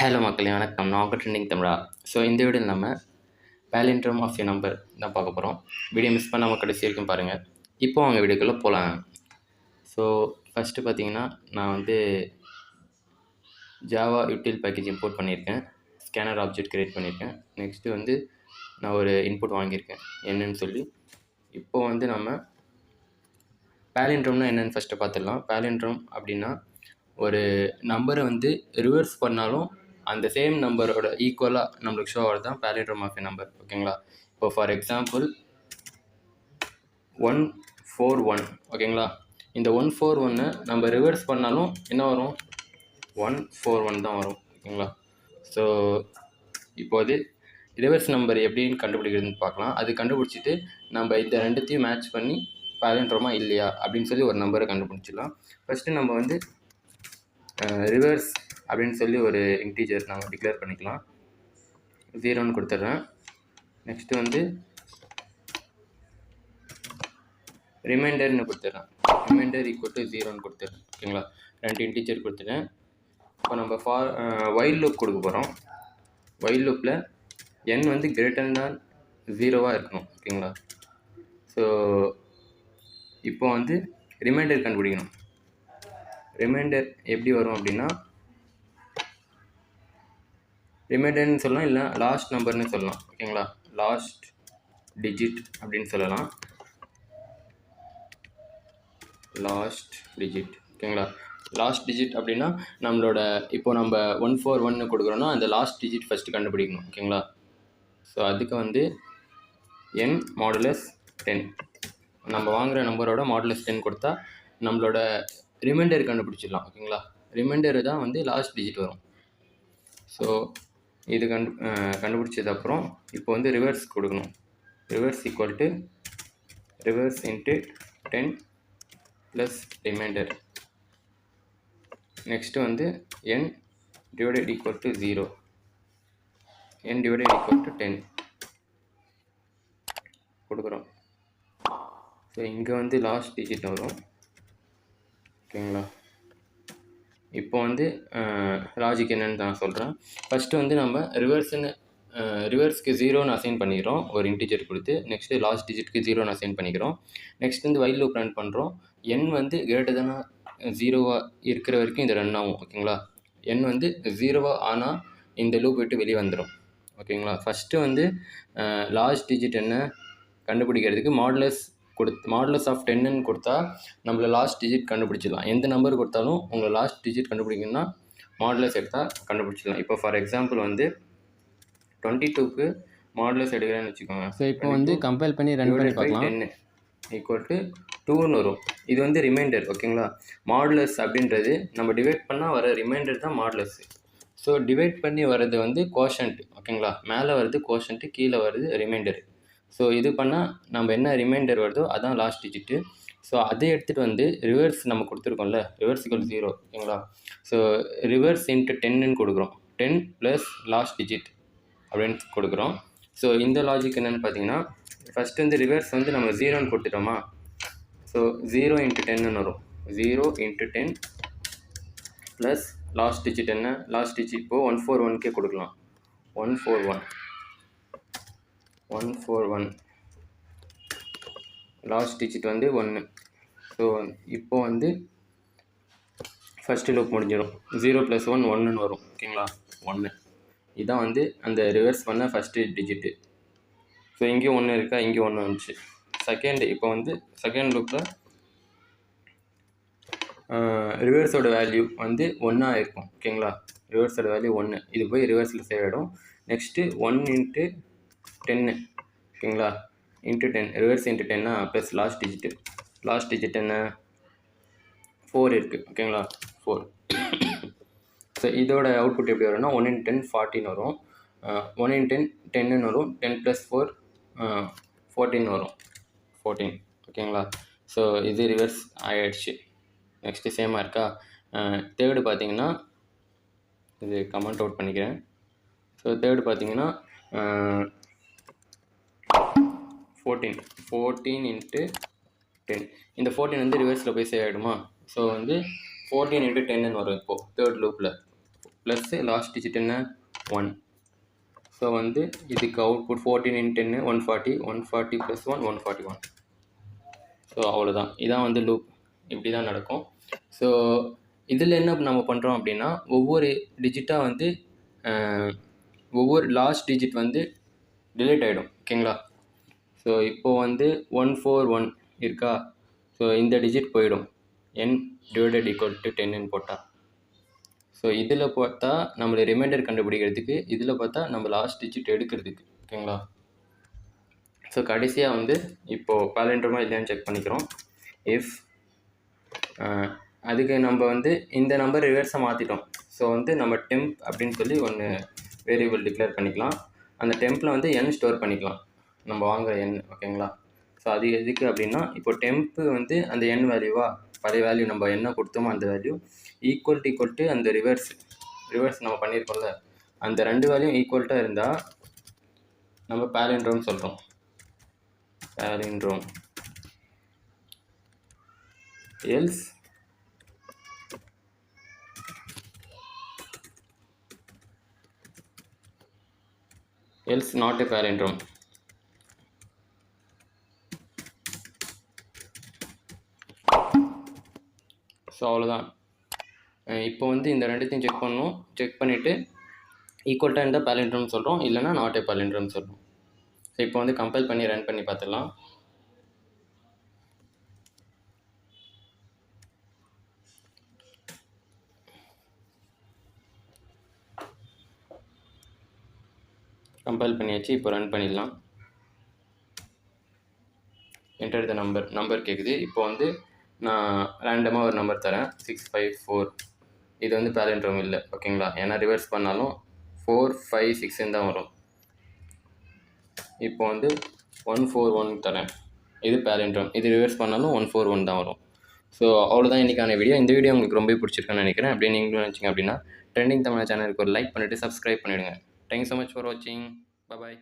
Hello மக்களே வணக்கம். நான் உங்கள் ட்ரெண்டிங் தமிழா. ஸோ இந்த வீடியோவில் நம்ம பேலிண்ட்ரம் ஆஃப் எ நம்பர் தான் பார்க்க போகிறோம். வீடியோ மிஸ் பண்ணாமல் கடைசி வரைக்கும் பாருங்கள். இப்போ அவங்க வீடியோக்குள்ளே போகலாம். ஸோ ஃபஸ்ட்டு பார்த்தீங்கன்னா நான் வந்து ஜாவா யூட்டில் பேக்கேஜ் இம்போர்ட் பண்ணியிருக்கேன். ஸ்கேனர் ஆப்ஜெக்ட் க்ரியேட் பண்ணியிருக்கேன். நெக்ஸ்ட்டு வந்து நான் ஒரு இன்புட் வாங்கியிருக்கேன் என்னன்னு சொல்லி. இப்போது வந்து நம்ம பேலிண்ட்ரம்னா என்னென்னு ஃபஸ்ட்டு பார்த்துடலாம். பேலிண்ட்ரம் அப்படின்னா ஒரு நம்பரை வந்து ரிவர்ஸ் பண்ணாலும் அந்த சேம் நம்பரோட ஈக்குவலாக நம்மளுக்கு ஷோ ஆகிறது தான் பேலிண்ட்ரம் ஆஃப் எ நம்பர். ஓகேங்களா? இப்போ ஃபார் எக்ஸாம்பிள் 141. ஓகேங்களா? இந்த 141 நம்ம ரிவர்ஸ் பண்ணாலும் என்ன வரும்? 141 தான் வரும். ஓகேங்களா? ஸோ இப்போது ரிவர்ஸ் நம்பர் எப்படின்னு கண்டுபிடிக்கிறதுன்னு பார்க்கலாம். அது கண்டுபிடிச்சிட்டு நம்ம இந்த ரெண்டுத்தையும் மேட்ச் பண்ணி பேலிண்ட்ரமா இல்லையா அப்படின்னு சொல்லி ஒரு நம்பரை கண்டுபிடிச்சிடலாம். ஃபஸ்ட்டு நம்ம வந்து ரிவர்ஸ் அப்படின்னு சொல்லி ஒரு இன்டீஜர் நாங்கள் டிக்ளேர் பண்ணிக்கலாம். 0ன்னு கொடுத்துட்றேன். நெக்ஸ்ட்டு வந்து ரிமைண்டர்னு கொடுத்துட்றேன். ரிமைண்டர் ஈக்குவல் டு 0ன்னு கொடுத்துட்றேன். ஓகேங்களா? 2 இன்டீஜர் கொடுத்துட்டேன். இப்போ நம்ம வைல் லூப் கொடுக்க போகிறோம். வைல் லூப்பில் n வந்து கிரேட்டர் தான் 0வாக இருக்கணும். ஓகேங்களா? ஸோ இப்போ வந்து ரிமைண்டர் கண்டுபிடிக்கணும். ரிமைண்டர் எப்படி வரும் அப்படின்னா ரிமைண்டர்னு சொல்லலாம், இல்லை லாஸ்ட் நம்பர்னு சொல்லலாம். ஓகேங்களா? லாஸ்ட் டிஜிட் அப்படின்னு சொல்லலாம். Last digit. ஓகேங்களா? லாஸ்ட் டிஜிட் அப்படின்னா நம்மளோட இப்போ நம்ம 141 கொடுக்குறோன்னா அந்த லாஸ்ட் டிஜிட் ஃபஸ்ட்டு கண்டுபிடிக்கணும். ஓகேங்களா? ஸோ அதுக்கு வந்து n மாடுலஸ் 10 நம்ம வாங்குகிற நம்பரோட மாடுலஸ் 10 கொடுத்தா நம்மளோட ரிமைண்டர் கண்டுபிடிச்சிடலாம். ஓகேங்களா? ரிமைண்டர் தான் வந்து லாஸ்ட் டிஜிட் வரும். ஸோ இது கண்டுபிடிச்சதுக்கப்புறம் இப்போ வந்து ரிவர்ஸ் கொடுக்கணும். Reverse equal to reverse into 10 plus reminder. Next வந்து n divided equal to 0. n divided equal to 10 கொடுக்குறோம். ஸோ இங்கே வந்து லாஸ்ட் டிஜிட் வரும். ஓகேங்களா? இப்போ வந்து லாஜிக் என்னன்னு நான் சொல்கிறேன். ஃபஸ்ட்டு வந்து நம்ம ரிவர்ஸ்க்கு 0ன்னு அசைன் பண்ணிக்கிறோம் ஒரு இன்டீஜர் கொடுத்து. நெக்ஸ்ட்டு லாஸ்ட் டிஜிட்க்கு 0ன்னு அசைன் பண்ணிக்கிறோம். நெக்ஸ்ட் வந்து வைல் லூப் ரன் பண்ணுறோம். n வந்து கிரேட்டர் தான 0வாக இருக்கிற வரைக்கும் இது ரன் ஆகும். ஓகேங்களா? n வந்து 0வாக ஆனால் இந்த லூப் விட்டு வெளியே வந்துடும். ஓகேங்களா? ஃபஸ்ட்டு வந்து லாஸ்ட் டிஜிட் என்ன கண்டுபிடிக்கிறதுக்கு மாடுலஸ் ஆஃப் 10ன்னு கொடுத்தா நம்மள லாஸ்ட் டிஜிட் கண்டுபிடிச்சிடலாம். எந்த நம்பர் கொடுத்தாலும் உங்களை லாஸ்ட் டிஜிட் கண்டுபிடிக்கணும்னா மாடுலஸ் எடுத்தால் கண்டுபிடிச்சிடலாம். இப்போ ஃபார் எக்ஸாம்பிள் வந்து 22க்கு மாடுலஸ் எடுக்கிறேன்னு வச்சுக்கோங்க. ஸோ இப்போ வந்து கம்பைல் பண்ணி ரன் பண்ணி பார்க்கலாம். 10 ஈக்குவல் டு 2ன்னு வரும். இது வந்து ரிமைண்டர். ஓகேங்களா? மாடுலஸ் அப்படின்றது நம்ம டிவைட் பண்ணால் வர ரிமைண்டர் தான் மாடுலஸ். ஸோ டிவைட் பண்ணி வர்றது வந்து கோஷன்ட். ஓகேங்களா? மேலே வருது கோஷன்ட்டு, கீழே வருது ரிமைண்டர். ஸோ இது பண்ணால் நம்ம என்ன ரிமைண்டர் வருதோ அதான் லாஸ்ட் டிஜிட்டு. ஸோ அதை எடுத்துகிட்டு வந்து ரிவர்ஸ் நம்ம கொடுத்துருக்கோம்ல, ரிவர்ஸ் ஈக்குவல் 0. ஓகேங்களா? ஸோ ரிவர்ஸ் இன்ட்டு 10ன்னு கொடுக்குறோம். 10 ப்ளஸ் லாஸ்ட் டிஜிட் அப்படின்னு கொடுக்குறோம். ஸோ இந்த லாஜிக் என்னென்னு பார்த்தீங்கன்னா ஃபஸ்ட்டு வந்து ரிவர்ஸ் வந்து நம்ம 0ன்னு கொடுத்துட்டோமா. ஸோ 0 இன்ட்டு 10ன்னு வரும். 0 இன்ட்டு 10 ப்ளஸ் லாஸ்ட் டிஜிட் என்ன? லாஸ்ட் டிஜிட் இப்போது 141க்கே கொடுக்கலாம். 141 லாஸ்ட் டிஜிட் வந்து 1. ஸோ இப்போ வந்து ஃபஸ்ட்டு லூப் முடிஞ்சிடும். 0 + 1 1ன்னு வரும். ஓகேங்களா? 1 இதுதான் வந்து அந்த ரிவர்ஸ் பண்ண ஃபஸ்ட்டு டிஜிட்டு. ஸோ இங்கேயும் 1 இருக்கா, இங்கேயும் 1 வந்துச்சு. இப்போ வந்து செகண்ட் லூப்பில் ரிவர்ஸோட வேல்யூ வந்து 1 இருக்கும். ஓகேங்களா? ரிவர்ஸோட வேல்யூ 1. இது போய் ரிவர்ஸில் சேவ் ஆகிடும். Next 1 into 10. ஓகேங்களா? Into 10 reverse into 10 plus last digit என்ன? 4 இருக்குது. ஓகேங்களா? 4. ஸோ இதோட அவுட்புட் எப்படி வரும்னா 1 × 10 14 வரும். 1 × 10 10ன்னு வரும். 10 + 4 14 வரும். 14. ஓகேங்களா? ஸோ இது ரிவர்ஸ் ஆகிடுச்சு. நெக்ஸ்ட்டு சேமாக இருக்கா? தேர்டு பார்த்தீங்கன்னா இது கமெண்ட் அவுட் பண்ணிக்கிறேன். ஸோ தேர்டு பார்த்தீங்கன்னா 14 இன்ட்டு 10. இந்த 14 வந்து ரிவர்ஸில் போய் சேவ் ஆகிடுமா. ஸோ வந்து 14 × 10ன்னு வரும் இப்போது தேர்ட் லூப்பில். ப்ளஸ் லாஸ்ட் டிஜிட் என்ன 1. ஸோ வந்து இதுக்கு அவுட்புட் 14 × 10 140, 140 + 1 141. ஸோ அவ்வளோதான். இதான் வந்து லூப். இப்படி தான் நடக்கும். ஸோ இதில் என்ன நம்ம பண்ணுறோம் அப்படின்னா, ஒவ்வொரு டிஜிட்டாக வந்து ஒவ்வொரு லாஸ்ட் டிஜிட் வந்து டிலீட் ஆகிடும். ஓகேங்களா? ஸோ இப்போது வந்து 141 இருக்கா? ஸோ இந்த டிஜிட் போயிடும். n > 10ன்னு போட்டால். ஸோ இதில் பார்த்தா நம்மளை ரிமைண்டர் கண்டுபிடிக்கிறதுக்கு, இதில் பார்த்தா நம்ம லாஸ்ட் டிஜிட் எடுக்கிறதுக்கு. ஓகேங்களா? ஸோ கடைசியாக வந்து இப்போது பாலிண்ட்ரோமா இல்லையான்னு செக் பண்ணிக்கிறோம். இஃப் அதுக்கு நம்ம வந்து இந்த நம்பர் ரிவர்ஸாக மாற்றிட்டோம். ஸோ வந்து நம்ம டெம்ப் அப்படின்னு சொல்லி ஒன்று வேரியபிள் டிக்ளேர் பண்ணிக்கலாம். அந்த டெம்பில் வந்து n ஸ்டோர் பண்ணிக்கலாம், நம்ம வாங்குகிற n. ஓகேங்களா? ஸோ அது எதுக்கு அப்படின்னா, இப்போ டெம்ப்பு வந்து அந்த n வேல்யூவா, பழைய வேல்யூ நம்ம என்ன கொடுத்தோமோ அந்த வேல்யூ ஈக்குவல் டு அந்த ரிவர்ஸ் நம்ம பண்ணியிருக்கோம்ல, அந்த 2 வேல்யூயும் ஈக்குவல்ட்டாக இருந்தால் நம்ம பாலிண்ட்ரோம் சொல்கிறோம். Palindrome. else not a palindrome. So அவ்வளோதான். இப்போ வந்து இந்த ரெண்டுத்தையும் செக் பண்ணணும். செக் பண்ணிவிட்டு ஈக்குவல்ட்டாக இருந்தால் பாலிண்ட்ரோம் சொல்கிறோம், இல்லைனா நாட் ஏ பாலிண்ட்ரோம் சொல்கிறோம். ஸோ இப்போ வந்து கம்பைல் பண்ணி ரன் பண்ணி பார்த்துடலாம். கம்பைல் பண்ணியாச்சு. இப்போ ரன் பண்ணிடலாம். என்டர் த நம்பர் கேட்குது. இப்போ வந்து நான் ரேண்டமாக ஒரு நம்பர் தரேன், 654. இது வந்து பாலிண்ட்ரோம் இல்லை. ஓகேங்களா? ஏன்னா ரிவர்ஸ் பண்ணாலும் 4 5 6ன்னு தான் வரும். இப்போ வந்து 141 தரேன், இது பாலிண்ட்ரோம். இது ரிவர்ஸ் பண்ணாலும் 141 தான் வரும். ஸோ அவ்வளோதான் இன்றைக்கான வீடியோ. இந்த வீடியோ உங்களுக்கு ரொம்ப பிடிச்சிருக்குன்னு நினைக்கிறேன். அப்படியே நீங்களும் நினச்சிங்க அப்படின்னா ட்ரெண்டிங் தமிழ் சேனலுக்கு ஒரு லைக் பண்ணிவிட்டு சப்ஸ்கிரைப் பண்ணிவிடுங்க. தேங்க்ஸ் ஸோ மச் ஃபார் வாட்சிங். பாய்.